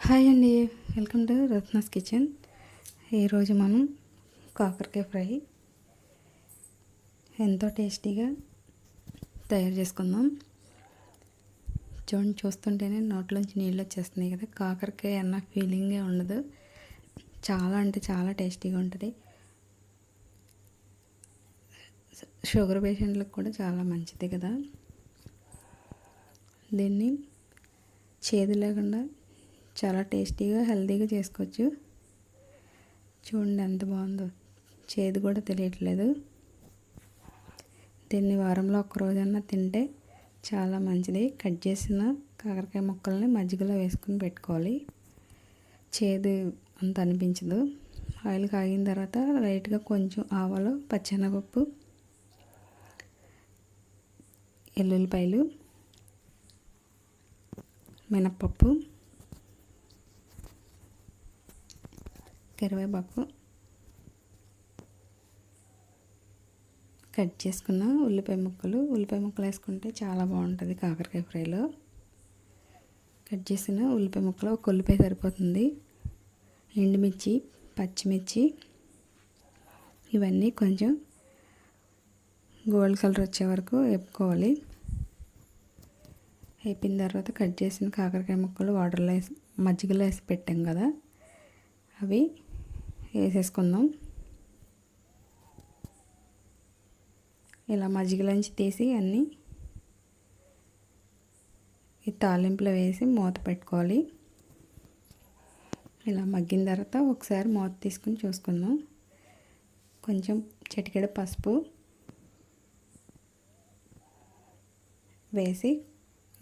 Hi అండి, welcome to Ratna's kitchen. ఈరోజు మనం కాకరకాయ ఫ్రై ఎంతో టేస్టీగా తయారు చేసుకుందాం. చూస్తుంటేనే నోట్లోంచి నీళ్ళు వచ్చేస్తున్నాయి కదా. కాకరకాయ అన్న ఫీలింగే ఉండదు. చాలా అంటే చాలా టేస్టీగా ఉంటుంది. షుగర్ పేషెంట్లకు కూడా చాలా మంచిది కదా. దీన్ని చేదు లేకుండా చాలా టేస్టీగా హెల్తీగా చేసుకోవచ్చు. చూడండి ఎంత బాగుందో, చేదు కూడా తెలియట్లేదు. దీన్ని వారంలో ఒక్క రోజన్నా తింటే చాలా మంచిది. కట్ చేసిన కాకరకాయ ముక్కల్ని మజ్జిగలో వేసుకుని పెట్టుకోవాలి. చేదు అంత అనిపించదు. ఆయిల్ కాగిన తర్వాత లైట్గా కొంచెం ఆవాలు, పచ్చెనగపప్పు, ఎల్లుల్లిపాయలు, మినప్పప్పు, కరివేపాకు, కట్ చేసుకున్న ఉల్లిపాయ ముక్కలు వేసుకుంటే చాలా బాగుంటుంది కాకరకాయ ఫ్రైలో. కట్ చేసిన ఉల్లిపాయ ముక్కలు ఒక ఉల్లిపాయ సరిపోతుంది. ఎండుమిర్చి, పచ్చిమిర్చి, ఇవన్నీ కొంచెం గోల్డ్ కలర్ వచ్చే వరకు వేపుకోవాలి. వేపిన తర్వాత కట్ చేసిన కాకరకాయ ముక్కలు వాటర్లో వేసి మజ్జిగలో వేసి పెట్టాం కదా, అవి వేసేసుకుందాం. ఇలా మజ్జిగలోంచి తీసి అన్నీ ఈ తాలింపులో వేసి మూత పెట్టుకోవాలి. ఇలా మగ్గిన తర్వాత ఒకసారి మూత తీసుకుని చూసుకుందాం. కొంచెం చిటికెడు పసుపు వేసి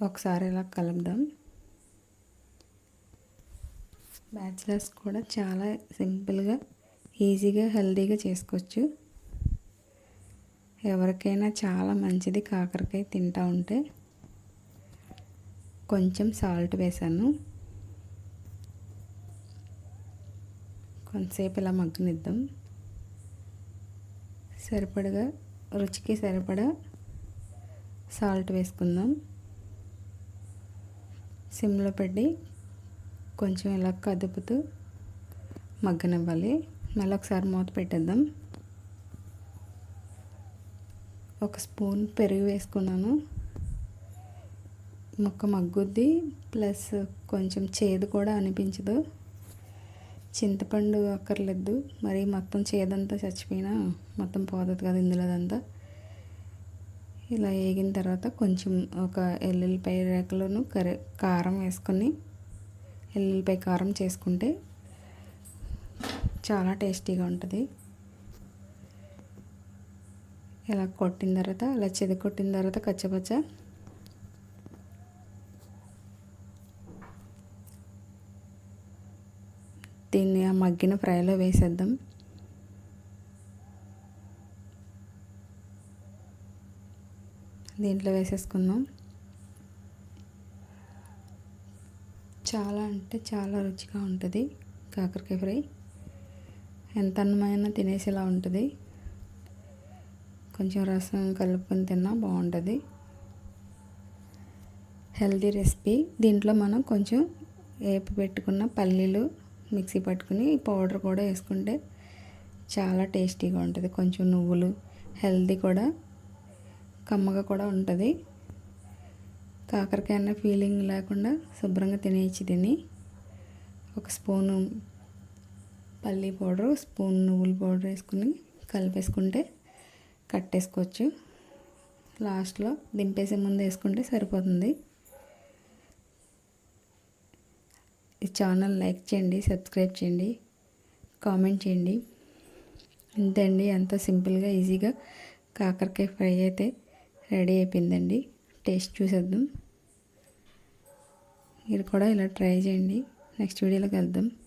ఒకసారి ఇలా కలుపుదాం. బ్యాచిలర్స్ కూడా చాలా సింపుల్గా, ఈజీగా, హెల్తీగా చేసుకోవచ్చు. ఎవరికైనా చాలా మంచిది కాకరకాయ తింటూ ఉంటే. కొంచెం సాల్ట్ వేసాను. కొంతసేపు ఇలా మగ్గనిద్దాం. సరిపడగా రుచికి సరిపడా సాల్ట్ వేసుకుందాం. సిమ్లో పెట్టి కొంచెం ఇలా కదుపుతూ మగ్గనివ్వాలి. మళ్ళీ ఒకసారి మూత పెట్టేద్దాం. ఒక స్పూన్ పెరుగు వేసుకున్నాను. ముక్క మగ్గుద్ది, ప్లస్ కొంచెం చేదు కూడా అనిపించదు. చింతపండు అక్కర్లేదు, మరి మొత్తం చేదంతా చచ్చిపోయినా మొత్తం పోతుంది కదా ఇందులోదంతా. ఇలా వేగిన తర్వాత కొంచెం ఒక ఎల్లుల్లిపాయ రేకలను కారం వేసుకొని ఎల్లుల్లిపాయ కారం చేసుకుంటే చాలా టేస్టీగా ఉంటుంది. ఇలా కొట్టిన తర్వాత, అలా కొట్టిన తర్వాత కచ్చపచ్చ దీన్ని ఆ మగ్గిన ఫ్రైలో వేసేద్దాం. దీంట్లో వేసేసుకుందాం. చాలా అంటే చాలా రుచిగా ఉంటుంది కాకరకాయ ఫ్రై. ఎంత అన్నమైనా తినేసేలా ఉంటుంది. కొంచెం రసం కలుపుకొని తిన్నా బాగుంటుంది. Healthy recipe. దీంట్లో మనం కొంచెం వేపు పెట్టుకున్న పల్లీలు మిక్సీ పట్టుకుని పౌడర్ కూడా వేసుకుంటే చాలా టేస్టీగా ఉంటుంది. కొంచెం నువ్వులు, హెల్తీ కూడా, కమ్మగా కూడా ఉంటుంది. కాకరకాయ అన్న ఫీలింగ్ లేకుండా శుభ్రంగా తినేయచ్చు దీన్ని. ఒక స్పూను పల్లీ పౌడరు, స్పూన్ నువ్వుల పౌడర్ వేసుకుని కలిపేసుకుంటే కట్టేసుకోవచ్చు. లాస్ట్లో దింపేసే ముందు వేసుకుంటే సరిపోతుంది. ఈ ఛానల్ లైక్ చేయండి, సబ్స్క్రైబ్ చేయండి, కామెంట్ చేయండి. ఇంతే అండి, ఎంతో సింపుల్గా, ఈజీగా కాకరకాయ ఫ్రై అయితే రెడీ అయిపోయిందండి. టేస్ట్ చూసేద్దాం. మీరు కూడా ఇలా ట్రై చేయండి. నెక్స్ట్ వీడియోలో కలుద్దాం.